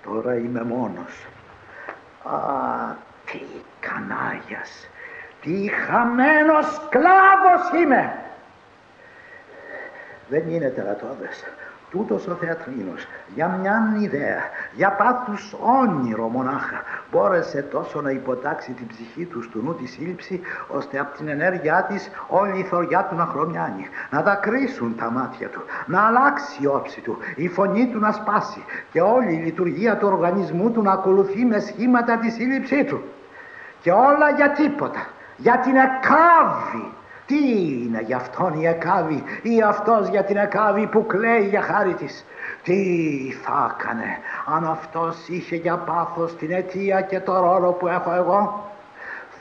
Τώρα είμαι μόνος. Α, τι κανάλιας, τι χαμένος σκλάβος είμαι. Δεν είναι τερατώδες. Τούτος ο θεατρίνος, για μιαν ιδέα, για πάθους όνειρο μονάχα, μπόρεσε τόσο να υποτάξει την ψυχή του στου νου τη σύλληψη, ώστε από την ενέργειά της όλη η θωριά του να χρωμιάνει, να δακρύσουν τα μάτια του, να αλλάξει η όψη του, η φωνή του να σπάσει και όλη η λειτουργία του οργανισμού του να ακολουθεί με σχήματα τη σύλληψή του. Και όλα για τίποτα, για την εκάβη. Τι είναι για αυτόν η εκάβη ή αυτός για την εκάβη που κλαίει για χάρη της? Τι θα έκανε αν αυτός είχε για πάθος την αιτία και το ρόλο που έχω εγώ?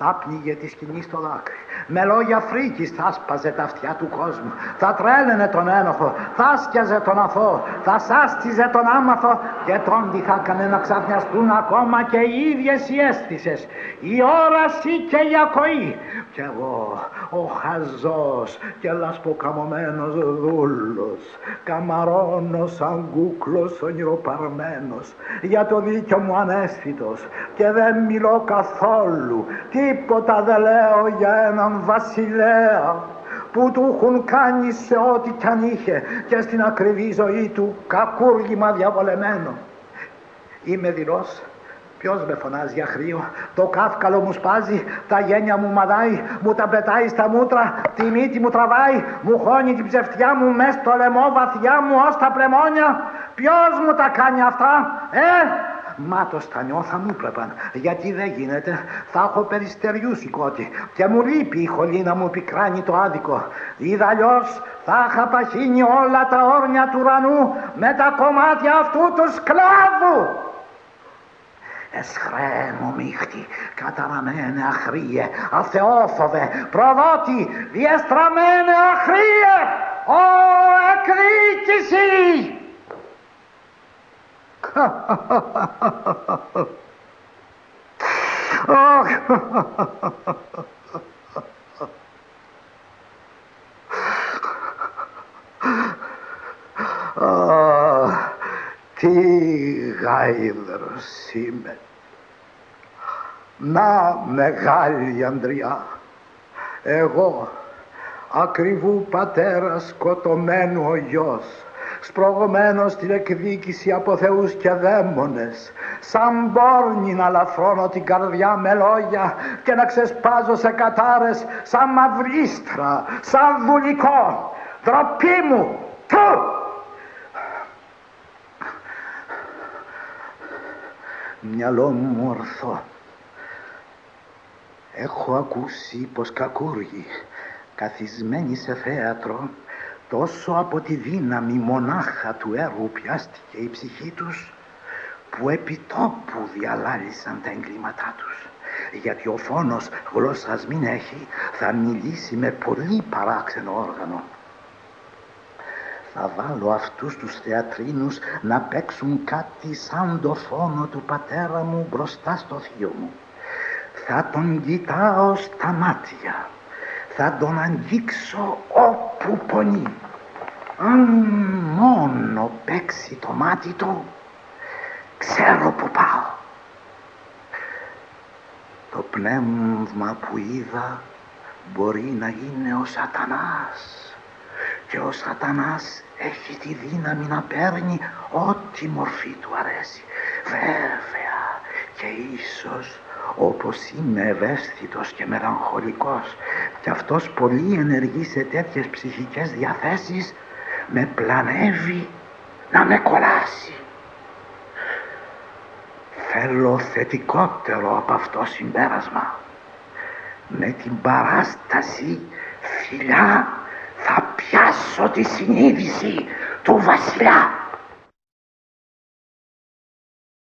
Θα πνίγε τη σκηνή στο δάκρυ, με λόγια φρίκης θα σπάζε τα αυτιά του κόσμου, θα τρέλαινε τον ένοχο, θα σκιάζε τον αθώο, θα σάστιζε τον άμαθο και τον τι θα έκανε να ξαφνιαστούν ακόμα και οι ίδιες οι αίσθησες, η όραση και η ακοή. Κι εγώ, ο χαζός και λασποκαμωμένος δούλος, καμαρώνω σαν κούκλος ονειροπαρμένος, για το δίκιο μου ανέστητος και δεν μιλώ καθόλου, τίποτα δεν λέω για έναν βασιλέα που του έχουν κάνει σε ό,τι κι αν είχε και στην ακριβή ζωή του κακούργημα διαβολεμένο. Είμαι δειλός. Ποιος με φωνάζει για χρείο? Το κάφκαλο μου σπάζει, τα γένια μου μαδάει, μου τα πετάει στα μούτρα, τη μύτη μου τραβάει, μου χώνει την ψευτιά μου μες στο λαιμό βαθιά μου ως τα πλεμόνια. Ποιος μου τα κάνει αυτά, Μα το στανιό θα μου έπρεπαν, γιατί δεν γίνεται. Θα έχω περιστεριού σηκώτη και μου λείπει η χολή να μου πικράνει το άδικο. Είδα αλλιώς θα είχα παχύνει όλα τα όρνια του ουρανού με τα κομμάτια αυτού του σκλάβου. Εσχρέ μου μίχτη, καταραμένε αχρίε, αθεόφοβε, προδότη, διεστραμμένε αχρίε, ο εκδίκηση. Τι γάιδρος είμαι. Να μεγάλη Ανδριά, εγώ ακριβού πατέρα σκοτωμένου ο γιος, σπρωγμένος στην εκδίκηση από θεούς και δαίμονες, σαν πόρνη να λαφρώνω την καρδιά με λόγια και να ξεσπάζω σε κατάρες σαν μαυρίστρα, σαν βουλικό. Ντροπή μου, του! Μυαλό μου ορθό. Έχω ακούσει πως κακούργοι καθισμένοι σε θέατρο τόσο από τη δύναμη μονάχα του έργου πιάστηκε η ψυχή τους που επί τόπου διαλάλησαν τα εγκλήματά τους. Γιατί ο φόνος γλώσσας μην έχει, θα μιλήσει με πολύ παράξενο όργανο. Θα βάλω αυτούς τους θεατρίνους να παίξουν κάτι σαν το φόνο του πατέρα μου μπροστά στο θείο μου. Θα τον κοιτάω στα μάτια, θα τον αγγίξω όπου πονεί. Αν μόνο παίξει το μάτι του, ξέρω που πάω. Το πνεύμα που είδα μπορεί να είναι ο Σατανάς και ο Σατανάς έχει τη δύναμη να παίρνει ό,τι μορφή του αρέσει. Βέβαια και ίσως όπως είμαι ευαίσθητος και μελαγχολικός και αυτός πολύ ενεργεί σε τέτοιες ψυχικές διαθέσεις, με πλανεύει να με κολλάσει. Θέλω θετικότερο από αυτό συμπέρασμα. Με την παράσταση φιλιά θα πιάσω τη συνείδηση του βασιλιά.